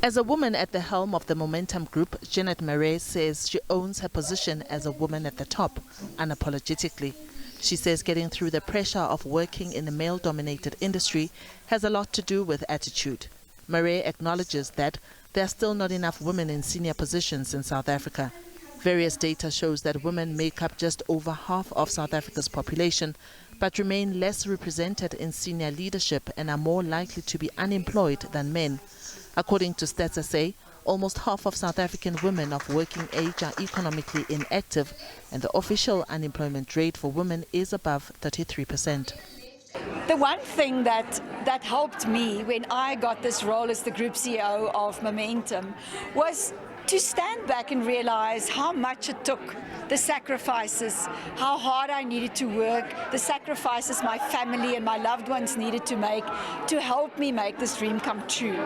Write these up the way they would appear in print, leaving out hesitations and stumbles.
As a woman at the helm of the Momentum Group, Janet Murray says she owns her position as a woman at the top, unapologetically. She says getting through the pressure of working in a male-dominated industry has a lot to do with attitude. Murray acknowledges that there are still not enough women in senior positions in South Africa. Various data shows that women make up just over half of South Africa's population, but remain less represented in senior leadership and are more likely to be unemployed than men. According to Stats SA, almost half of South African women of working age are economically inactive, and the official unemployment rate for women is above 33%. The one thing that helped me when I got this role as the Group CEO of Momentum was to stand back and realize how much it took, the sacrifices, how hard I needed to work, the sacrifices my family and my loved ones needed to make to help me make this dream come true.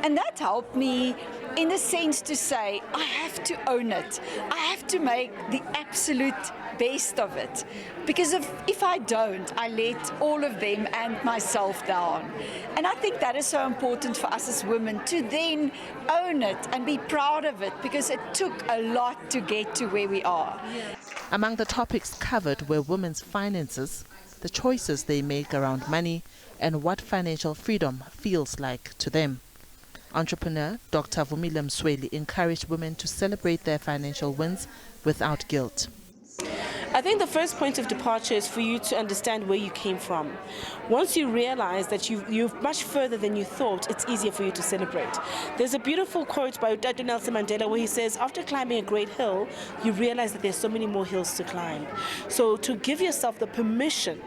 And that helped me in the sense to say, I have to own it. I have to make the absolute best of it. Because if I don't, I let all of them and myself down. And I think that is so important for us as women to then own it and be proud of it, because it took a lot to get to where we are. Among the topics covered were women's finances, the choices they make around money, and what financial freedom feels like to them. Entrepreneur Dr. Vumile Msweli encouraged women to celebrate their financial wins without guilt. I think the first point of departure is for you to understand where you came from. Once you realize that you're much further than you thought, it's easier for you to celebrate. There's a beautiful quote by Dr. Nelson Mandela where he says, after climbing a great hill, you realize that there's so many more hills to climb. So to give yourself the permission,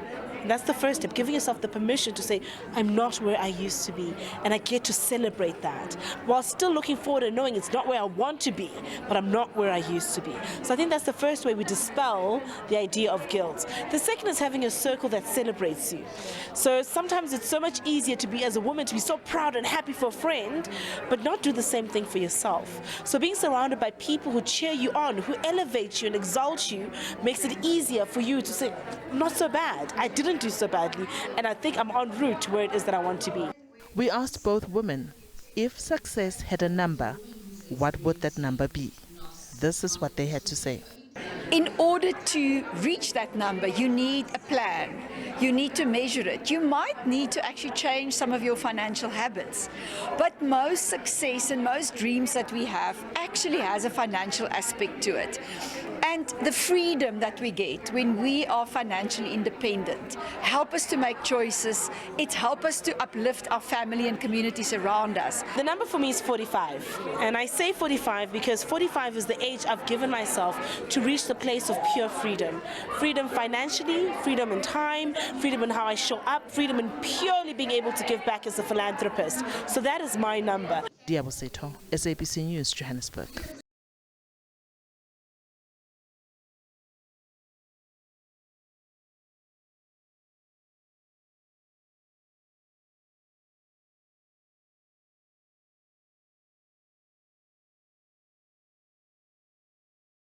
that's the first step, giving yourself the permission to say, I'm not where I used to be, and I get to celebrate that, while still looking forward and knowing it's not where I want to be, but I'm not where I used to be. So I think that's the first way we dispel the idea of guilt. The second is having a circle that celebrates you. So sometimes it's so much easier to be, as a woman, to be so proud and happy for a friend, but not do the same thing for yourself. So being surrounded by people who cheer you on, who elevate you and exalt you, makes it easier for you to say, not so bad, I didn't do so badly, and I think I'm en route to where it is that I want to be. We asked both women, if success had a number, what would that number be? This is what they had to say. In order to reach that number, you need a plan. You need to measure it. You might need to actually change some of your financial habits. But most success and most dreams that we have actually has a financial aspect to it. And the freedom that we get when we are financially independent help us to make choices. It helps us to uplift our family and communities around us. The number for me is 45. And I say 45 because 45 is the age I've given myself to reach the place of pure freedom. Freedom financially, freedom in time, freedom in how I show up, freedom in purely being able to give back as a philanthropist. So that is my number. Liabo Setho, SABC News, Johannesburg.